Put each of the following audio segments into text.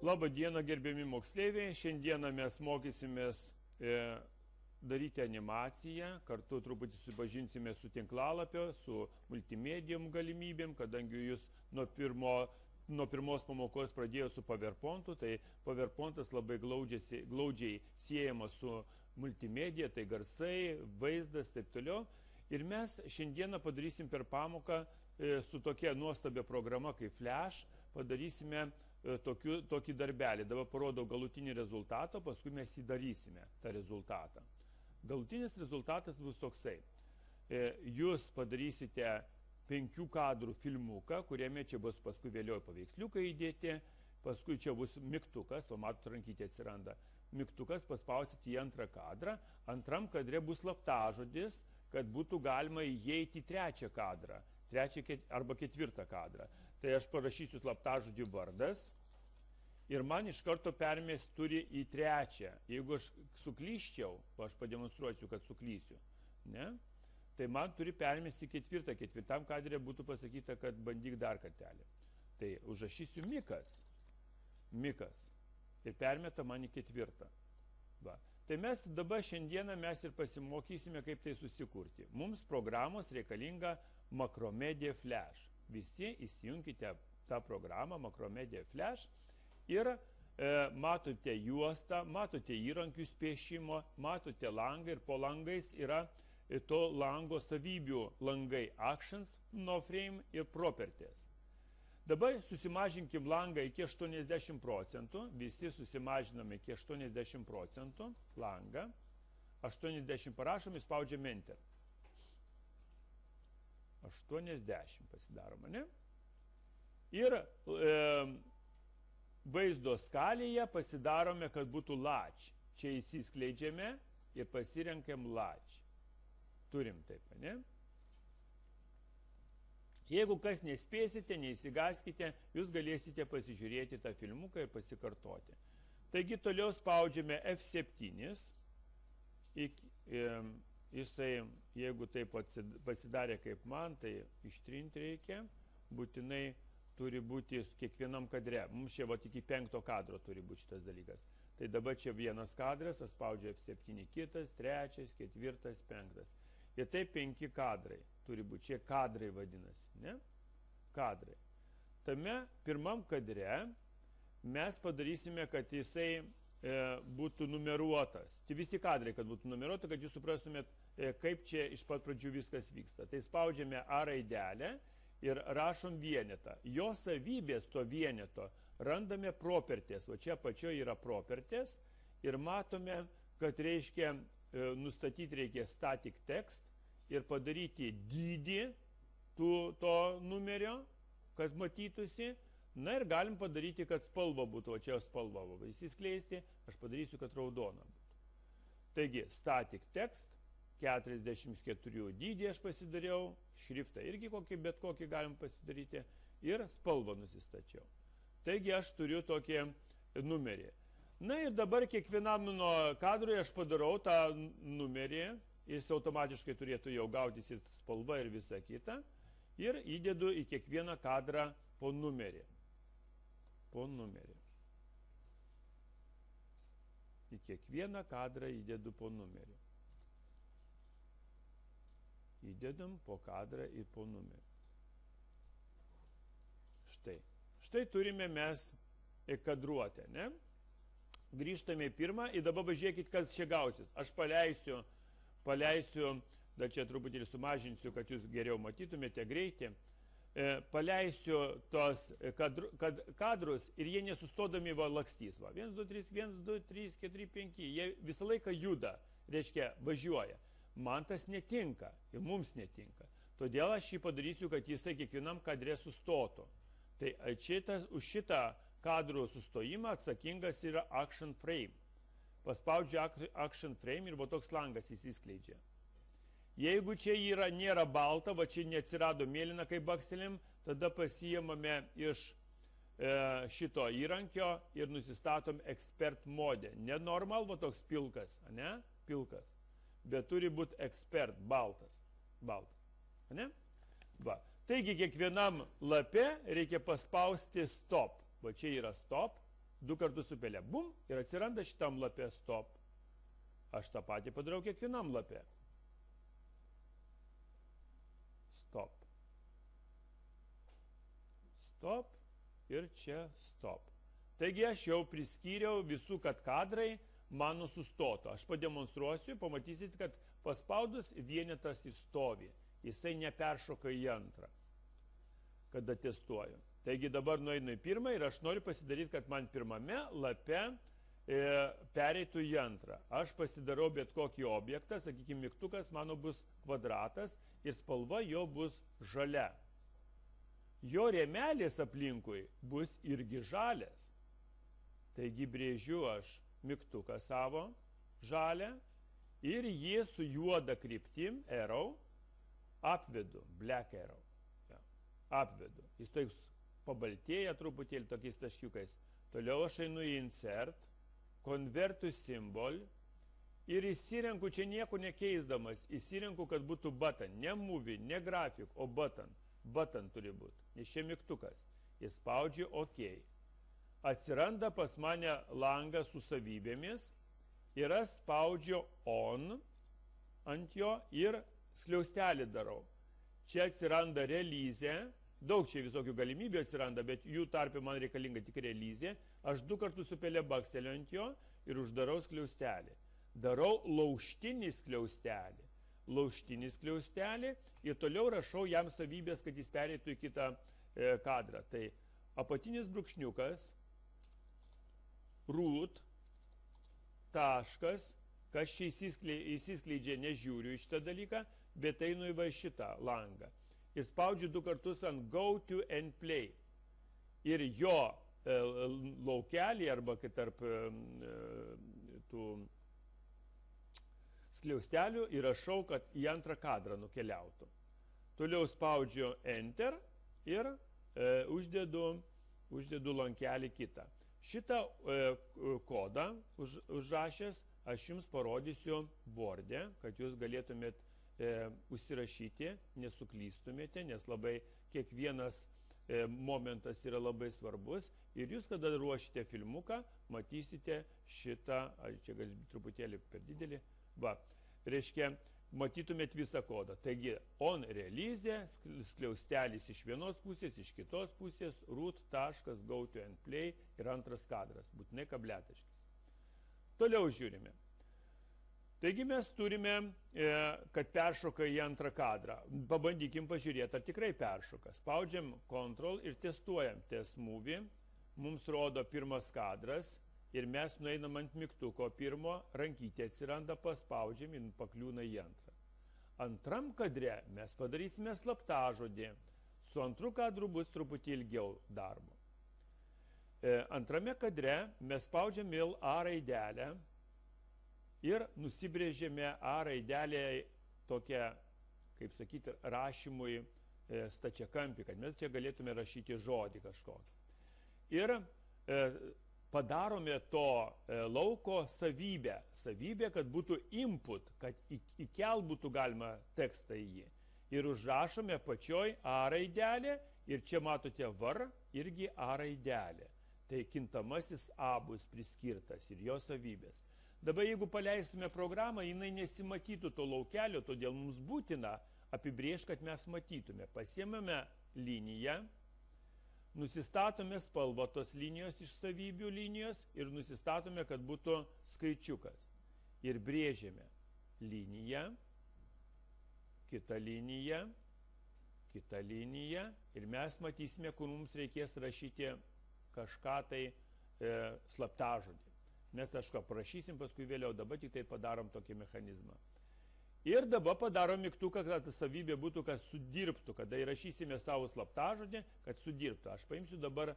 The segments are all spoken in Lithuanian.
Labą dieną, gerbiami moksleiviai. Šiandieną mes mokysimės daryti animaciją, kartu truputį susipažinsime su tinklalapio, su multimedijom galimybėm, kadangi jūs nuo pirmos pamokos pradėjo su PowerPointu, tai PowerPointas labai glaudžiai siejamas su multimedija, tai garsai, vaizdas, taip toliau. Ir mes šiandieną padarysim per pamoką su tokia nuostabia programa kaip Flash, padarysime tokį darbelį. Dabar parodau galutinį rezultatą, paskui mes jį darysime, tą rezultatą. Galutinis rezultatas bus toksai. Jūs padarysite 5 kadrų filmuką, kuriame čia bus paskui vėliau paveiksliukai įdėti, paskui čia bus mygtukas, o matot, rankytė atsiranda. Mygtukas paspausite į antrą kadrą, antram kadre bus slaptažodis, kad būtų galima įeiti į trečią kadrą, arba ketvirtą kadrą. Tai aš parašysiu slaptažodį vardas ir man iš karto permės turi į trečią. Jeigu aš suklyščiau, aš pademonstruosiu, kad suklysiu, ne? Tai man turi permės į ketvirtą. Ketvirtam kadre būtų pasakyta, kad bandyk dar kartelį. Tai užrašysiu Mikas ir permeta man į ketvirtą. Va. Tai mes dabar šiandieną mes ir pasimokysime, kaip tai susikurti. Mums programos reikalinga Macromedia Flash. Visi įsijunkite tą programą Macromedia Flash ir matote juostą, matote įrankius piešimo, matote langą ir po langais yra to lango savybių langai Actions, No Frame ir Properties. Dabar susimažinkim langą iki 80%, visi susimažiname iki 80% langą, 80 parašom, įspaudžiam Enter. 80 pasidaroma, ne? Ir vaizdo skalėje pasidarome, kad būtų large. Čia įsiskleidžiame ir pasirenkam large. Turim taip, ne? Jeigu kas nespėsite, neįsigaskite, jūs galėsite pasižiūrėti tą filmuką ir pasikartoti. Taigi toliau spaudžiame F7. Jisai, jeigu taip pasidarė kaip man, tai ištrinti reikia. Būtinai turi būti kiekvienam kadre. Mums čia iki 5 kadro turi būti šitas dalykas. Tai dabar čia vienas kadras, aš spaudžiu F7, kitas, trečias, ketvirtas, 5. Ir tai 5 kadrai turi būti. Čia kadrai vadinasi, ne? Kadrai. Tame pirmam kadre mes padarysime, kad jisai būtų numeruotas. Tai visi kadrai, kad būtų numeruota, kad jūs suprastumėt, kaip čia iš pat pradžių viskas vyksta. Tai spaudžiame A raidelę ir rašom vienetą. Jo savybės to vieneto randame properties. O čia pačioje yra properties ir matome, kad reiškia nustatyti reikia static text ir padaryti dydį to numerio, kad matytųsi. Na ir galim padaryti, kad spalva būtų, o čia spalva įsiskleisti, aš padarysiu, kad raudona būtų. Taigi, static text, 44 dydį aš pasidariau, šriftą irgi bet kokį galim pasidaryti ir spalvą nusistačiau. Taigi, aš turiu tokį numerį. Na ir dabar kiekvienam kadrui aš padarau tą numerį, jis automatiškai turėtų jau gautis ir spalva ir visa kita, ir įdedu į kiekvieną kadrą po numerį. Po numerį. Į kiekvieną kadrą įdedu po numerį. Įdedam po kadrą ir po numerį. Štai. Štai turime mes kadruotę, ne? Grįžtame į pirmą ir dabar pažiūrėkit, kas čia gausis. Aš paleisiu, dar čia truputį sumažinsiu, kad jūs geriau matytumėte greitį. Paleisiu tos kadrus ir jie nesustodami lakstys. 1, 2, 3, 1, 2, 3, 4, 5. Jie visą laiką juda, reiškia važiuoja. Man tas netinka ir mums netinka. Todėl aš jį padarysiu, kad jisai kiekvienam kadre sustotų. Tai už šitą kadrų sustojimą atsakingas yra Action Frame. Paspaudžiu Action Frame ir toks langas įsiskleidžia. Jeigu čia nėra balta, čia neatsirado mėlyna, kaip bakstelim, tada pasiimame iš šito įrankio ir nusistatom Expert mode. Ne normal, toks pilkas, ne? Pilkas. Bet turi būti Expert, baltas. Ne? Va. Taigi kiekvienam lape reikia paspausti stop. Va čia yra stop, 2 kartus su pele. Bum, ir atsiranda šitam lapė stop. Aš tą patį padarau kiekvienam lapė. Stop. Stop. Ir čia stop. Taigi aš jau priskyriau visų, kad kadrai mano sustotų. Aš pademonstruosiu, pamatysit, kad paspaudus vienetas ir stovi. Jisai neperšoka į antrą, kada testuoju. Taigi dabar nueinu į pirmą ir aš noriu pasidaryti, kad man pirmame lape pereitų į antrą. Aš pasidarau bet kokį objektą, sakykime, mygtukas mano bus kvadratas ir spalva jo bus žalia. Jo rėmelės aplinkui bus irgi žalias. Taigi brėžiu aš mygtuką savo žalę ir jį su juoda kryptim, arrow, apvedu, black arrow. Ja, apvedu. Jis toks pabaltėja truputėlį tokiais taškiukais. Toliau aš einu į insert, convert to symbol ir įsirenku, čia nieko nekeisdamas, įsirenku, kad būtų button, ne movie, ne grafik, o button. Button turi būti, nes čia mygtukas. Jis spaudžiu OK. Atsiranda pas mane langas su savybėmis ir aš spaudžiu on ant jo ir skliaustelį darau. Čia atsiranda release, daug čia visokių galimybių atsiranda, bet jų tarpe man reikalinga tik release. Aš 2 kartus su pele baksteliu ant jo ir uždarau skliaustelį. Darau laužtinį skliaustelį. Laužtinį skliaustelį ir toliau rašau jam savybės, kad jis pereitų į kitą kadrą. Tai apatinis brūkšniukas, root, taškas, kas čia įsiskleidžia, nežiūriu į šitą dalyką, bet einu į va šitą langą. Ir spaudžiu 2 kartus ant go to and play. Ir jo laukelį arba tarp tų skliaustelių įrašau, kad į antrą kadrą nukeliautų. Toliau spaudžiu enter ir uždedu lankelį kitą. Šitą kodą užrašęs aš jums parodysiu Word'e, kad jūs galėtumėt užsirašyti, nesuklystumėte, nes labai kiekvienas momentas yra labai svarbus. Ir jūs, kada ruošite filmuką, matysite šitą, čia gal truputėlį per didelį, va, reiškia, matytumėt visą kodą. Taigi, on release, skliaustelis iš vienos pusės, iš kitos pusės, root, taškas, go to and play ir antras kadras, būtinai kabletaškis. Toliau žiūrime. Taigi mes turime, kad peršoka į antrą kadrą. Pabandykim pažiūrėti, ar tikrai peršoka. Spaudžiam Ctrl ir testuojam test movie. Mums rodo pirmas kadras. Ir mes nueinam ant mygtuko pirmo, rankytė atsiranda, paspaudžiam ir pakliūna į antrą. Antram kadre mes padarysime slaptažodį. Su antru kadru bus truputį ilgiau darbo. Antrame kadre mes spaudžiam vėl A raidelę ir nusibrėžėme A raidelę tokią, kaip sakyti, rašymui stačiakampį, kad mes čia galėtume rašyti žodį kažkokį. Ir padarome to lauko savybę, kad būtų input, kad įkel būtų galima tekstą į jį. Ir užrašome pačioj A raidelė ir čia matote var irgi A raidelė. Tai kintamasis A bus priskirtas ir jo savybės. Dabar jeigu paleistume programą, jinai nesimatytų to laukelio, todėl mums būtina apibrėžti, kad mes matytume. Pasiemame liniją, nusistatome spalvą tos linijos iš savybių linijos ir nusistatome, kad būtų skaičiukas. Ir brėžiame liniją, kitą liniją, kitą liniją ir mes matysime, kur mums reikės rašyti kažką tai slaptažodį. Mes kažką prašysim, paskui vėliau, dabar tik tai padarom tokį mechanizmą. Ir dabar padarom mygtuką, kad savybė būtų, kad sudirbtų, kada įrašysime savo slaptažodį, kad sudirbtų. Aš paimsiu dabar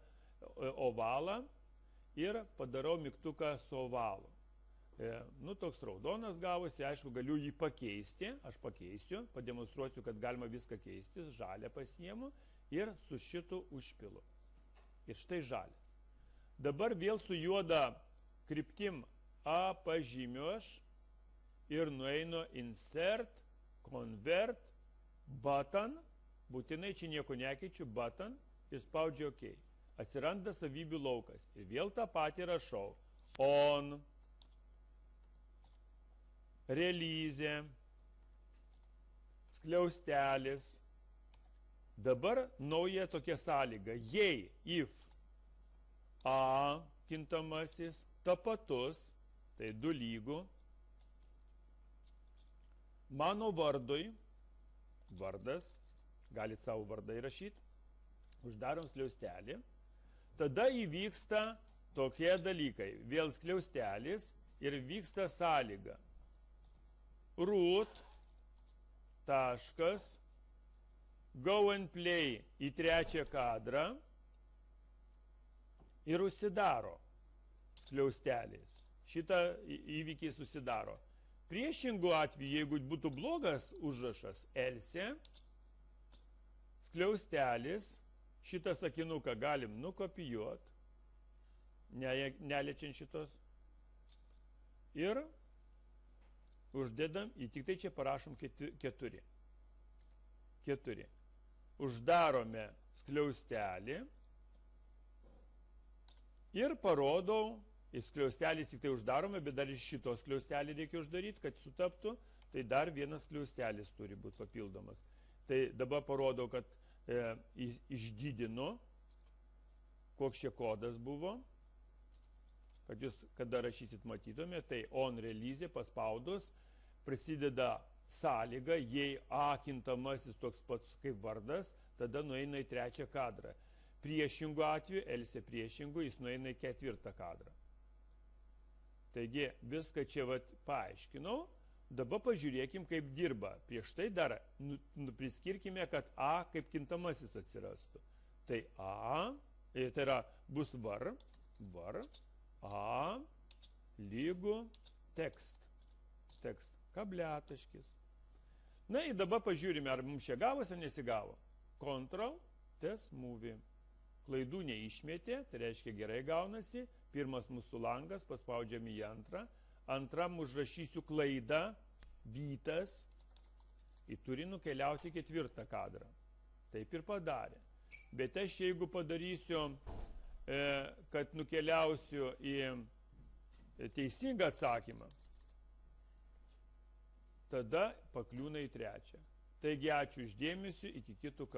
ovalą ir padarau mygtuką su ovalu. Toks raudonas gavosi, aišku, galiu jį pakeisti, aš pakeisiu, pademonstruosiu, kad galima viską keisti, žalę pasiemu ir su šitu užpilu. Ir štai žalės. Dabar vėl su juoda kryptim A pažymiu aš ir nueinu insert, convert, button, būtinai čia nieko nekeičiu, button ir spaudžiu OK. atsiranda savybių laukas. Ir vėl tą patį rašau. On, relyzė, skliaustelis. Dabar nauja tokia sąlyga. Jei, if, a kintamasis, tapatus, tai 2 lygų, mano vardui, vardas, galit savo vardą įrašyti, uždarom skliaustelį, tada įvyksta tokie dalykai. Vėl skliaustelis ir vyksta sąlyga. Root, taškas, go and play į 3 kadrą ir užsidaro skliausteliais. Šitą įvykį susidaro. Priešingų atveju, jeigu būtų blogas užrašas, else, skliaustelis, šitą sakinuką galim nukopijuoti, neliečiant šitos, ir uždedam, tik tai čia parašom 4. Uždarome skliaustelį ir parodau, skliaustelis tik tai uždarome, bet dar iš šito skliaustelį reikia uždaryti, kad sutaptų, tai dar vienas skliaustelis turi būti papildomas. Tai dabar parodau, kad išdidinu, koks čia kodas buvo, kad jūs, kada rašysit, matytume, tai on relyzė paspaudus, prasideda sąlyga, jei a kintamasis toks pats kaip vardas, tada nueina į 3 kadrą. Priešingų atveju, else priešingų, jis nueina į 4 kadrą. Taigi, viską čia paaiškinau. Dabar pažiūrėkim, kaip dirba. Prieš tai dar priskirkime, kad a kaip kintamasis atsirastų. Tai a, tai yra bus var, a, lygu, tekst, kabliataškis. Na ir dabar pažiūrime, ar mums čia gavosi ar nesigavo. Ctrl, test, movie. Klaidų neišmetė, tai reiškia gerai gaunasi. Pirmas mūsų langas, paspaudžiam į 2. Antram užrašysiu klaidą, Vytas, ir turi nukeliauti 4 kadrą. Taip ir padarė. Bet aš jeigu padarysiu, kad nukeliausiu į teisingą atsakymą, tada pakliūna į 3. Taigi ačiū uždėmesiu, iki kitų kartų.